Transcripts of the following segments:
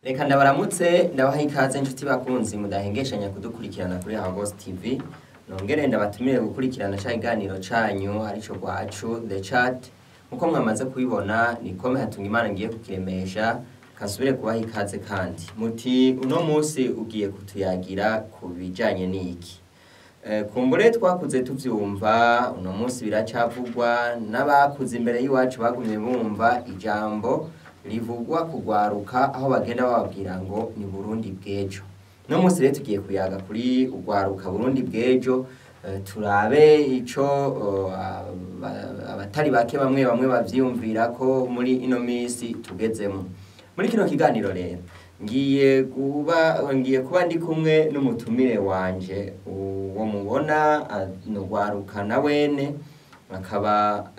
Reka ndabaramutse ndabaha ikaze inshuti bakunzi mudahengeshanya kudukurikirana kuri Hagos TV. Nongere ndabatumire gukurikirana ca iganiro canyu arico rwacu The Chat. Nkuko mwamaze kubibona ni Kome Hatungimana ngiye kukiremesha kasubire kubaha ikaze kandi. Muti uno munsi ugiye kutuyagira ku bijanye n'iki? Kumbure twakuze tuvyumva uno munsi biracavugwa n'abakuze imbere y'iwacu bagumye bumva ijambo rivugwa kugwaruka aho bagenda bababwira ngo ni Burundi bw'ejo. No munsi rero tugiye kuyaga kuri ugwaruka Burundi bw'ejo, turabe ico abatari bake bamwe bavyiyumvira ko muri ino misi tugezemo. Muri kino kiganiro rero ngiye kuba ndi kumwe n'umutumire wanje uwo mubona n'ugwaruka na wene akaba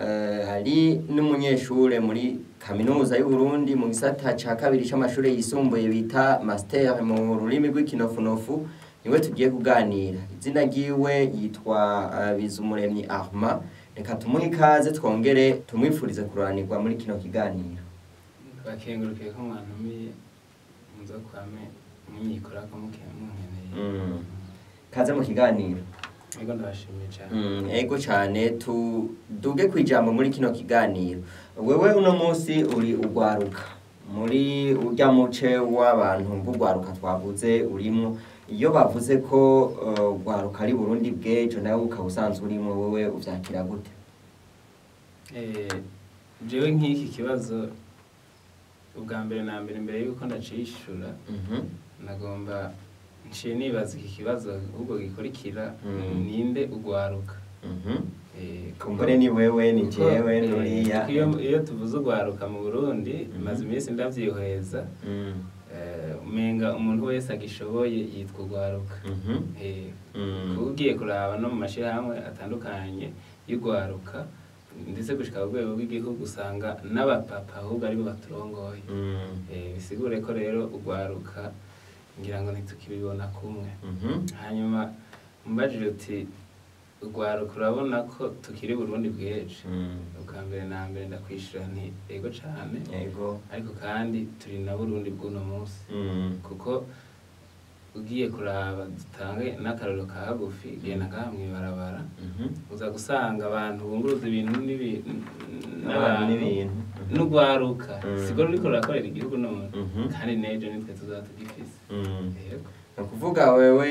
ari n'umunyeshure muri kaminuza y'u Burundi mu gisata ca kabiri c'amashure yisumbuye bita master mu rurimi rw'ikinofunofu. Niwe tugiye kuganira, izina ryiwe yitwa Bizumuremyi Armand. Reka tumuhe ikaze twongere tumwifurize kuranirwa muri kino kiganiro. Bakengurukiye ko mwantumiye muzo kwame munyikora ko mukeneye. Kaze mu kiganiro. Ego ndabashimiye cyane. Ego cyane tuduge kwijambo muri kino kiganiro. Wewe uno munsi uri ugwaruka muri urya muce w'abantu b'ugwaruka twavuze urimo. Iyo bavuze ko ugwaruka ari Burundi bw'ejo nawe ukabusanzwe urimo, wewe uvyakira gute? Jewe nk'iki kibazo ubwa mbere na mbere yuko ndacishura nagomba nciye nibaza iki kibazo ubwo gikurikira ninde ugwaruka. Kumbure ni wewe ni jewe nuriya. Iyo tuvuze ugwaruka mu Burundi maze iminsi ndavyihweza, umenga umuntu wese agishoboye yitwa ugwaruka. Ugiye kuraba no mu mashirahamwe atandukanye y'ugwaruka ndetse gushika urwego rw'igihugu usanga n'abapapa ahubwo aribo baturongoye. Bisigure ko rero ugwaruka ngira ngo ntitukibibona kumwe. Hanyuma mbajije uti ugwaruka urabona ko tukiri Burundi bw'ejo. Ubwa mbere na mbere ndakwishura nti ego cane, ariko kandi turi na Burundi bw'uno munsi. Kuko ugiye kuraba dutange n'akarorero ka hagufi genda ngaha mw'ibarabara uza gusanga abantu bunguruza ibintu n'ibintu n'ugwaruka sigo ruriko rurakorera igihugu none kandi n'ejo nitwe tuzaba tugifise. Ni ukuvuga wewe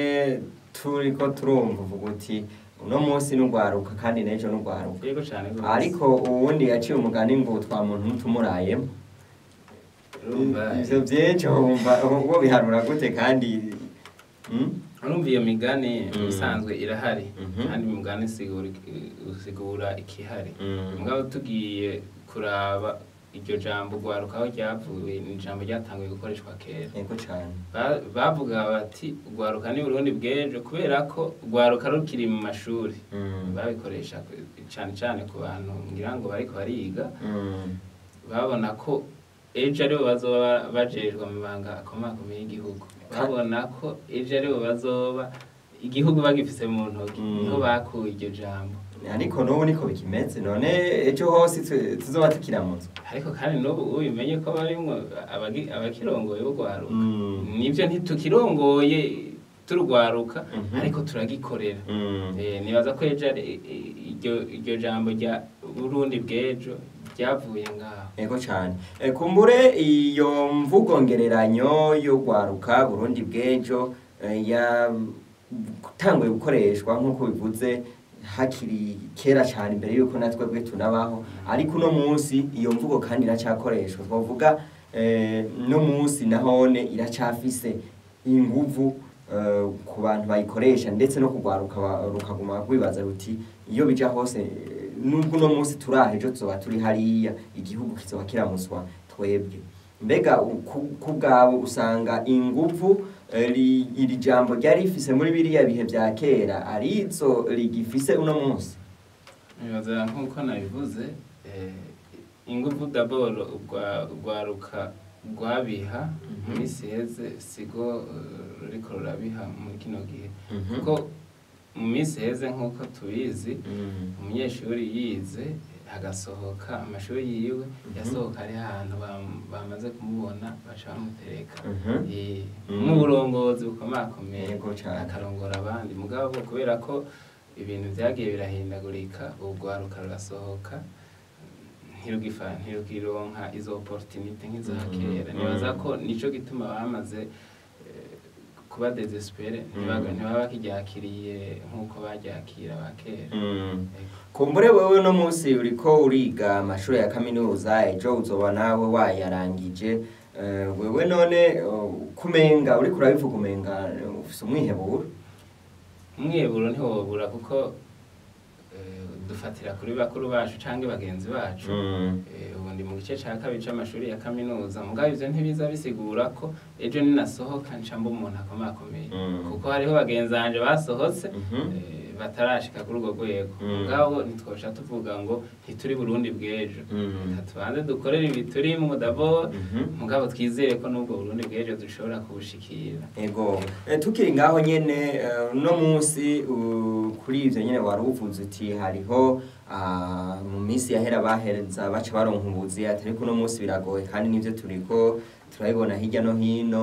turiko turumva uvuga uti uno munsi n'ugwaruka kandi n'ejo n'ugwaruka. Yego cane gose. Ariko uwundi yaciye umugani ngo twa muntu ntumurayemo. Ivyo vy'ejo wumva ubwo biharura gute kandi urumva iyo migani isanzwe irahari kandi imigani isigura ikihari. Mugabo tugiye kuraba iryo jambo ugwaruka aho ryavuye ni ijambo ryatanguye gukoreshwa kera. Yego cane. Bavuga bati ugwaruka ni Burundi bw'ejo kubera ko ugwaruka rukiri mu mashuri. Babikoresha cane cane ku bantu ngira ngo bariko bariga, babona ko ejo aribo bazoba bajejwe amabanga akomakomeye y'igihugu. Babona ko ejo aribo bazoba igihugu bagifise mu ntoki, niho bakuye iryo jambo. Ariko n'ubu niko bikimeze, none ejo hose tuzoba tukiramutse. Ariko kandi n'ubu ubimenye ko barimwo abakirongoye b'ugwaruka. Nivyo ntitukirongoye turugwaruka ariko turagikorera. Nibaza ko ejo iryo jambo rya Burundi bw'ejo ryavuye ngaho. Ego cyane. Kumbure iyo mvugo ngereranyo yo gwaruka Burundi bw'ejo yatanguye gukoreshwa nk'uko bivuze hakiri kera cyane imbere yuko natwe bwe tunabaho, ariko uno munsi iyo mvugo kandi iracakoreshwa. Twavuga no munsi nahone iracafise inguvu ku bantu bayikoresha ndetse no kugwaruka rukaguma kwibaza ruti iyo bija hose nubwo uno munsi turahe ejo tuzoba turi hariya igihugu kizoba kiramuswa twebwe. Mbega kubwabo usanga inguvu iri jambo ryari rifise muri biriya bihe vya kera arizo rigifise uno munsi? Nibaza nkuko nabivuze, inguvu d'abord ugwaruka rwabiha mu misi heze sigo ruriko rurabiha muri kino gihe. Kuko mu misi heze nkuko tubizi umunyeshuri yize hagasohoka amashuri yiwe yasohoka ari ahantu bamaze kumubona baca bamutereka nk'uburongozi bukomakomeye akarongora abandi mugabo kubera ko ibintu vyagiye birahindagurika urwaruka rurasohoka ntirukironka izo opportunity nk'iza kera nibaza ko nico gituma bamaze kuba desespere ntibaba bakiryakiriye nk'uko baryakira bakera kumbure wewe no munsi uriko uriga amashuri ya kaminuza ejo uzoba nawe wayarangije wewe none kumenga uriko urabivuga umenga ufise umwiheburo ntiwobura kuko dufatira kuri bakuru bacu canke bagenzi bacu ubu ndi mu gice ca kabiri c'amashuri ya kaminuza mugabo ivyo ntibiza bisigura ko ejo ninasohoka ncamba umuntu akomakomeye kuko hariho bagenzi banje basohotse batarashika kuri urwo rwego mugabo ntitwosha tuvuga ngo ntituri Burundi bw'ejo tubanze dukorera ibi turimwo d'abord mugabo twizere ko n'ubwo Burundi bw'ejo dushobora kubushikira ego tukiri ngaho nyene no munsi kuri ivyo nyene wari uvuze uti hariho mu minsi yahera bahereza baca baronka ubuzi atari ko no munsi biragoye kandi nivyo turiko turabibona hirya no hino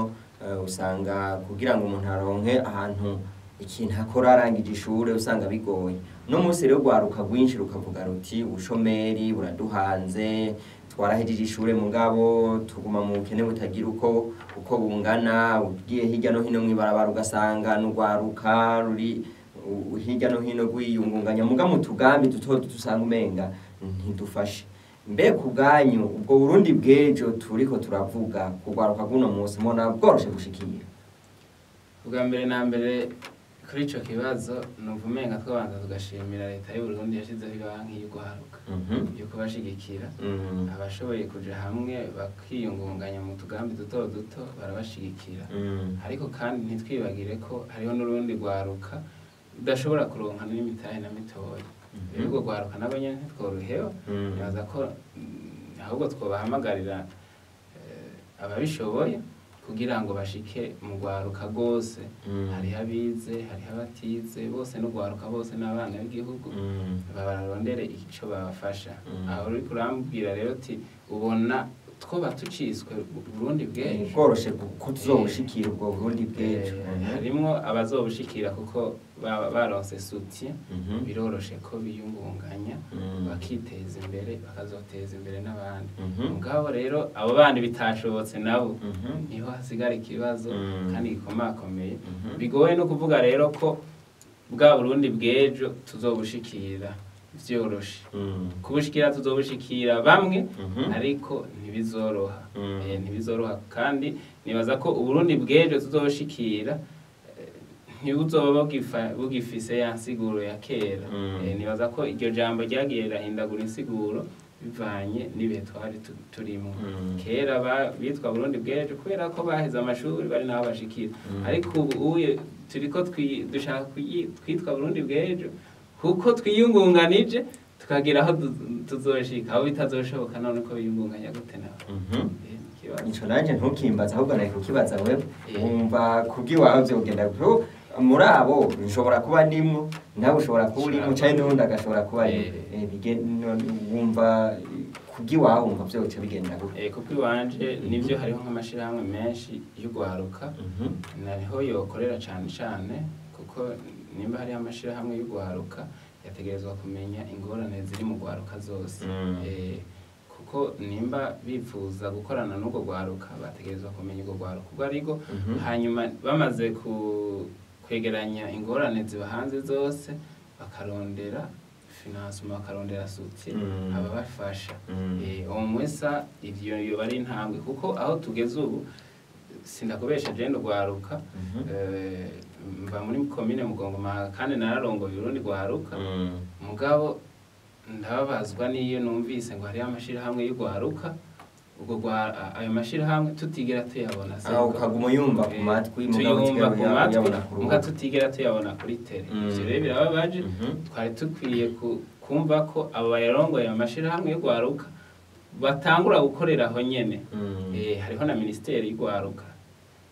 usanga kugira ngo umuntu aronke ahantu ikintu akora arangije ishure usanga bigoye no munsi rero rwaruka rwinshi rukavuga ruti ubushomeri buraduhanze twarahejeje ishure mugabo tuguma mu bukene butagira uko bungana ugiye hirya no hino mwibarabara ugasanga n'urwaruka ruri hirya no hino rwiyungunganya muga mu tugambi duto dusanga umenga ntidufashe mbe kubwanyu ubwo Burundi bw'ejo turiko turavuga kugwaruka guno munsi mona bworoshe gushikira ubwa mbere na mbere kuri ico kibazo numva umenga twabanza tugashimira leta y'u Burundi yashizeho ibanki y'ugwaruka yo kubashigikira abashoboye kuja hamwe bakiyungunganya mu tugambi duto duto barabashigikira ariko kandi ntitwibagire ko hariho n'urundi rwaruka udashobora kuronka n'imitahe na mitoya rero rwaruka nabo nyene ntitworohewe nibaza ko ahubwo twobahamagarira ababishoboye kugira ngo bashike mu rwaruka rwose hariho abize hariho abatize bose n'urwaruka bose n'abana b'igihugu bararondere ico babafasha aho uri kurambwira rero uti ubona twoba tuciswe Burundi bw'ejo bworoshe ko tuzobushikira ubwo Burundi bw'ejo harimwo abazobushikira kuko baronse soutien biroroshe ko biyungunganya bakiteza imbere bakazoteza imbere n'abandi mugabo rero abo bandi bitashobotse nabo niho hasigara ikibazo kandi gikomakomeye bigoye no kuvuga rero ko bwa Burundi bw'ejo tuzobushikira vyoroshe kubushikira tuzobushikira bamwe ariko ntibizoroha kandi nibaza ko Uburundi bw'ejo tuzobushikira ntibuzoba bugifise ya nsiguro ya kera nibaza ko iryo jambo ryagiye rirahindagura insiguro bivanye n'ibihe twari turimo kera bitwa Burundi bw'ejo kubera ko baheze amashuri bari naho bashikira ariko ubu turiko dushaka kwitwa Burundi bw'ejo kuko twiyungunganije tukagira aho tuzoshika aho bitazoshoboka none ko biyungunganya gute nawe ico nanje ntukimbaza ahubwo naye kukibaza wewe wumva kubwiwawe vyogenda gutyo muri abo nshobora kuba ndimwo nawe ushobora kuba urimo cyane n'undi agashobora kuba wumva kubwiwawe wumva vyoce bigenda gutyo kubwiwanje nivyo hariho nk'amashirahamwe menshi y'ugwaruka nariho yokorera cane kuko nimba hari amashirahamwe y'ugwaruka yategerezwa kumenya ingorane ziri mu gwaruka zose kuko nimba bifuza gukorana n'ugo gwaruka bategerezwa kumenya ugo gwaruka ubwo arigo hanyuma bamaze kwegeranya ingorane ziba hanze zose bakarondera financement bakarondera soutien ababafasha umwesa ivyo yoba ari intambwe kuko aho tugeze ubu sindakubesha jendo gwaruka mva muri komine Mugongoma kandi nararongoye Burundi gwaruka mugabo ndababazwa niyo numvise ngo hari amashirahamwe y'ugwaruka ubwo ayo mashirahamwe tutigera tuyabona ukaguma yumva ku matwi muga tutigera tuyabona kuri tele ivyo rero birababaje twari tukwiye kumva ko abo bayarongoye amashirahamwe y'ugwaruka batangura gukorera aho nyene hariho na ministeri y'ugwaruka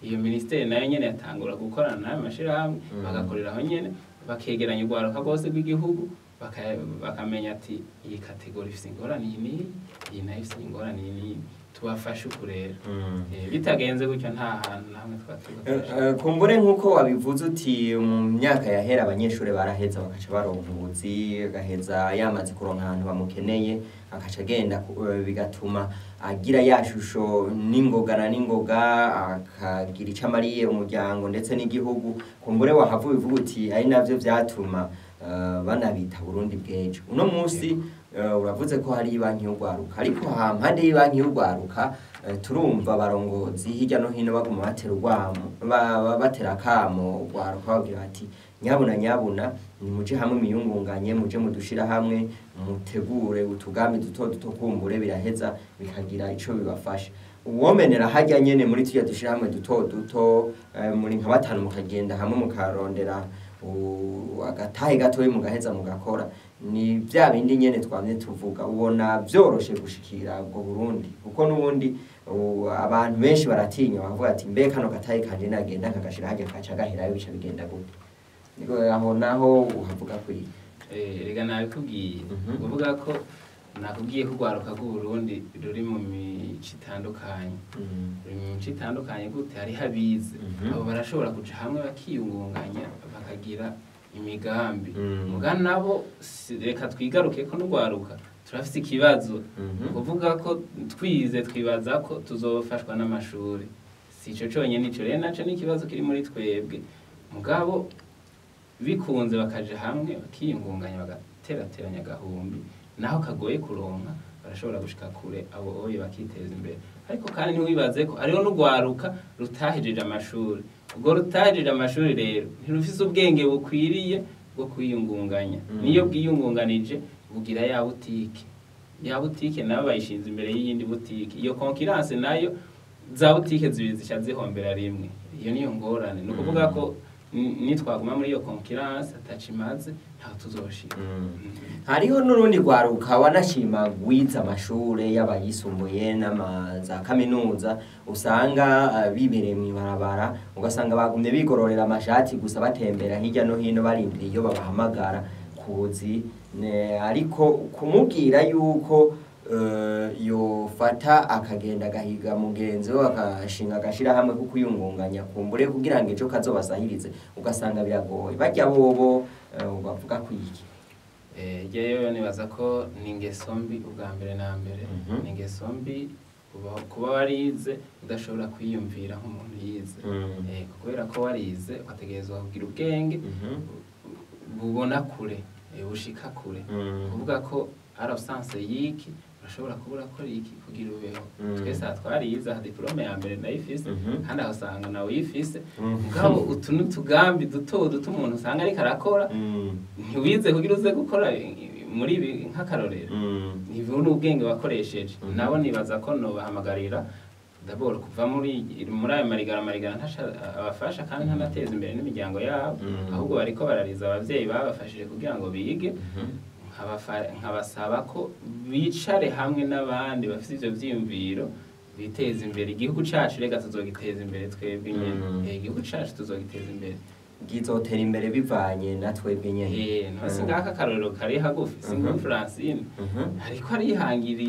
iyo ministeri nayo nyene yatangura gukorana n'ayo mashirahamwe bagakorera aho nyene bakegeranya ugwaruka rwose rw'igihugu bakamenya ati iyi kategori ifite ingorane iyi nayo ifite ingorane iyi tubafashe ukurera bitagenze gutyo nta hantu namwe twatubafasha. Kumbure nk'uko wabivuze uti mu myaka yahera abanyeshuri baraheza bakaca baronka ubuzi, agaheza yamaze kuronka ahantu bamukeneye akaca agenda, bigatuma agira ya shusho n'ingoga akagira icyo amariye umuryango ndetse n'igihugu. Kumbure wahavuye uvuga uti ari navyo vyatuma banabita Burundi bw'ejo. Uno munsi uravuze ko hari banki y'urwaruka, ariko hampande y'banki y'urwaruka turumva barongozi hirya no hino baguma batera akamo urwaruka bagira bati nyabuna nimuje hamwe miyungunganye, muje mudushira hamwe mutegure utugambi duto kumbure biraheza bikagira ico bibafasha. Uwomenera hajya nyene muri tujya dushira hamwe duto muri nka batanu mukagenda hamwe mukarondera agatahe gatoyi mugaheza mugakora, ni bya bindi nyene twamye tuvuga. Ubona byoroshe gushikira ubwo Burundi kuko nubundi abantu benshi baratinya bavuga ati mbe kano gatahe kanje nagenda nkagashira hajya kaca gaherayo bica bigenda gute? Niko aho naho uhavuga kuri rega nabikubwiye uvuga ko nakubwiye ko urwaruka rw'Uburundi ruri mu mico itandukanye. Ruri mu mico itandukanye gute? Hari habize abo barashobora kuja hamwe bakiyungunganya bakagira imigambi muga nabo reka twigaruke ko n'urwaruka turafite ikibazo kuvuga ko twize twibaza ko tuzofashwa n'amashuri. Si ico conyene, ico rero naco n'ikibazo kiri muri twebwe. Mugabo bikunze bakaja hamwe bakiyungunganya bagaterateranya agahumbi naho kagoye kuronka barashobora gushika kure, abo oye bakiteza imbere. Ariko kandi ntiwibaze ko ariho n'urwaruka rutahejeje amashuri. Ubwo rutahejeje amashuri rero ntirufise ubwenge bukwiriye bwo kwiyungunganya. Niyo bwiyungunganije bugira ya butike nayo bayishinze imbere y'iyindi butike. Iyo concurrence nayo za butike zibiri zica zihombera rimwe. Iyo niyo ngorane. Ni ukuvuga ko nitwaguma muri iyo concurrence atacimaze ntaho tuzoshika. Hariho n'urundi rwaruka wanashima gwiza amashure y'abayisumbuye za kaminuza, usanga bibereye mw'ibarabara, ugasanga bagumye bigororera amashati gusa batembera hirya no hino barindiriye iyo babahamagara kuzi, ariko kumubwira yuko yofata akagenda gahiga mugenzi we akashinga agashira hamwe kuko yungunganya kumbure kugira ngo ejo kazobasahirize, ugasanga biragoye. Bajya bobo bavuga kwiki jewe nibaza ko ni ingeso mbi ubwa mbere na mbere. Ni ingeso mbi kuba warize udashobora kwiyumvira nk'umuntu yize. Kubera ko warize ugategerezwa kugira ubwenge bubona kure, bushika kure. Kuvuga ko absence yiki urashobora kubura ko iki kugira ubeho. Twese twarize diplome ya mbere ndayifise kandi ahasanga nawe uyifise. Mugabo utu n'utugambi duto umuntu usanga ariko arakora ntiwize kugira uze gukora muri ibi nk'akarorero. Nivuga n'ubwenge wakoresheje. Nabo nibaza ko no bahamagarira d'abord kuva muri ayo marigara ntasha abafasha kandi ntanateza imbere n'imiryango yabo, ahubwo bariko barariza abavyeyi babafashije kugira ngo bige. Nkabasaba ko bicare hamwe n'abandi bafite ivyo vyiyumviro biteza imbere igihugu cacu. Rega tuzogiteza imbere twebwe nyene. Igihugu cacu tuzogiteza imbere, gizotera imbere bivanye na twebwe nyene. Ntose ngaka akarorero kari hagufi. Singa Francine ariko arihangira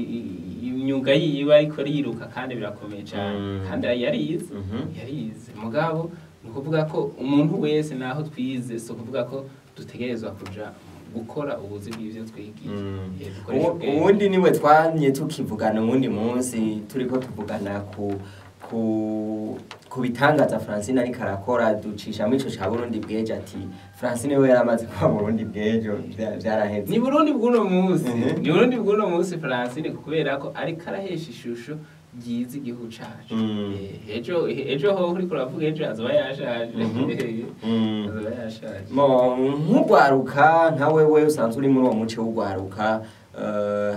imyuga yiwe ariko riruka kandi birakomeye cyane kandi yarize. Mugabo ni ukuvuga ko umuntu wese naho twize so kuvuga ko dutegerezwa kuja gukora ubuzi bw'ivyo twigiye. Ubundi niwe twamye tukivugana ubundi munsi turiko tuvugana ku bitangaza Francine ariko arakora, ducishamo ico ca Burundi bw'ejo ati Francine we yaramaze kuba Burundi bw'ejo vyaraheze. Ni Burundi bw'uno munsi. Ni Burundi bw'uno munsi Francine kubera ko ariko arahesha ishusho ryiza igihugu cacu. Ejo ho uri kuravuga ejo azoba yashaje. Azoba yashaje. Nk'urwaruka nka wewe usanzwe uri muri uwo muce w'urwaruka,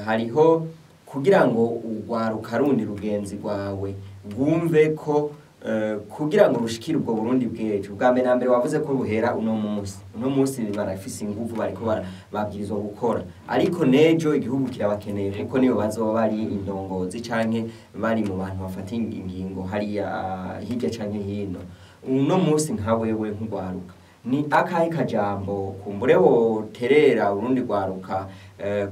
hariho kugira ngo urwaruka rundi rugenzi rwawe rwumve ko kugira ngo rushikire ubwo Burundi bw'ejo. Bwa mbere na mbere wavuze ko ruhera uno munsi barafise inguvu bariko babwirizwa gukora, ariko nejo igihugu kirabakeneye kuko niyo bazoba bari indongozi canke bari mu bantu bafata ingingo hariya hirya canke hino. Uno munsi nka wewe nk'urwaruka ni akahe kajambo kumbure woterera urundi rwaruka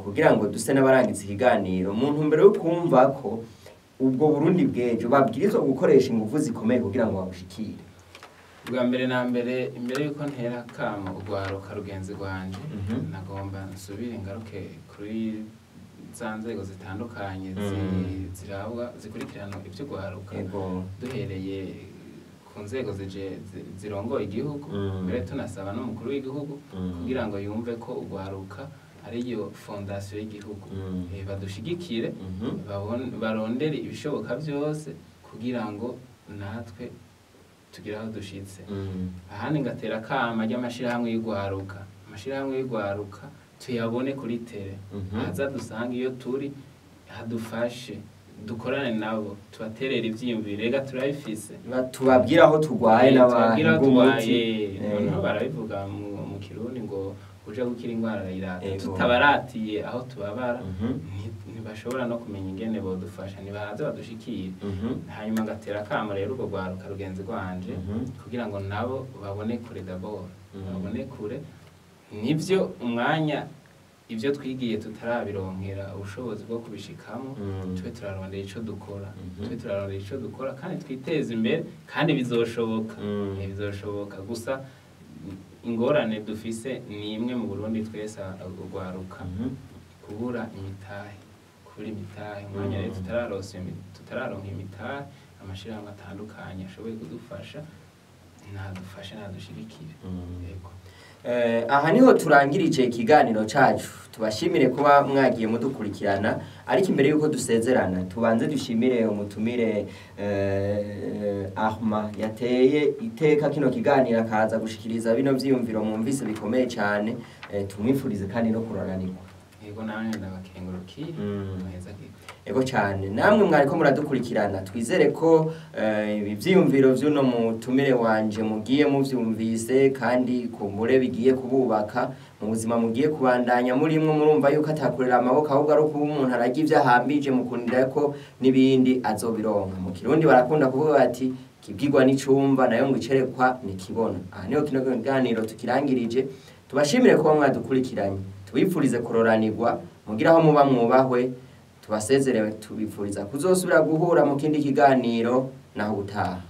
kugira ngo duse n'abarangitse ikiganiro mu ntumbero yo kumva ko ubwo Burundi bw'ejo babwirizwa gukoresha ingufu zikomeye kugira ngo babushikire. Bwa mbere na mbere imbere yuko ntera kama urwaruka rugenzi rwanje nagomba nsubire ngaruke kuri za nzego zitandukanye zirabwa zikurikirana ibyo rwaruka duhereye ku nzego zirongoye igihugu mbere tunasaba n'umukuru w'igihugu kugira ngo yumve ko urwaruka ariyo fondasiyo y'igihugu badushigikire barondere ibishoboka byose kugira ngo natwe tugira aho dushitse. Ahandi ngatera kama ry'amashirahamwe y'urwaruka, amashirahamwe y'urwaruka tuyabone kuri tele haza dusanga iyo turi hadufashe dukorane nabo tubaterera ivyiyumviro rega turabifise tubabwira aho turwaye n'abantu noneho barabivuga mu Kirundi ngo uje gukira indwara irata tutabaratiye aho tubabara ntibashobora no kumenya ingene bodufasha nibaze badushikire. Hanyuma ngatera kama rero urwo rwaruka rugenzi rwanje kugira ngo nabo babone kure d'abord babone kure nivyo umwanya ibyo twigiye tutarabironkera ubushobozi bwo kubishikamo twe turarondera ico dukora kandi twiteze imbere kandi bizoshoboka gusa ingorane dufise ni imwe mu Burundi twese urwaruka kubura imitahe umwanya rero tutararonka imitahe amashirahamwe atandukanye ashoboye kudufasha nadushigikire. Yego. Aha niho turangirije ikiganiro cacu tubashimire kuba mwagiye mudukurikirana ariko imbere yuko dusezerana tubanze dushimire umutumire Ahma yateye iteka kino kiganiro akaza gushikiriza bino vyiyumviro mwumvise bikomeye cyane tumwifurize kandi no kuroranirwa. Yego nawe ndabakengurukiye muheza giko. Ego cyane namwe mwariko muradukurikirana twizere ko ibi vyiyumviro vy'uno mutumire wanje mugiye muvyumvise kandi kumbure bigiye kububaka mu buzima mugiye kubandanya murimwe murumva yuko atakurera amaboko ahubwo ari kuba umuntu aragira ivyo ahambije mukundira ko nibindi azobironka. Mu Kirundi barakunda kuvuga bati kibwirwa n'icumba nayo ngo icerekwa nikibona. Aha niho kino kiganiro tukirangirije tubashimire kuba mwadukurikiranye tubifurize kuroranirwa mugira aho muba mwubahwe tubasezerewe tubifuriza kuzosubira guhura mu kindi kiganiro naho utaha.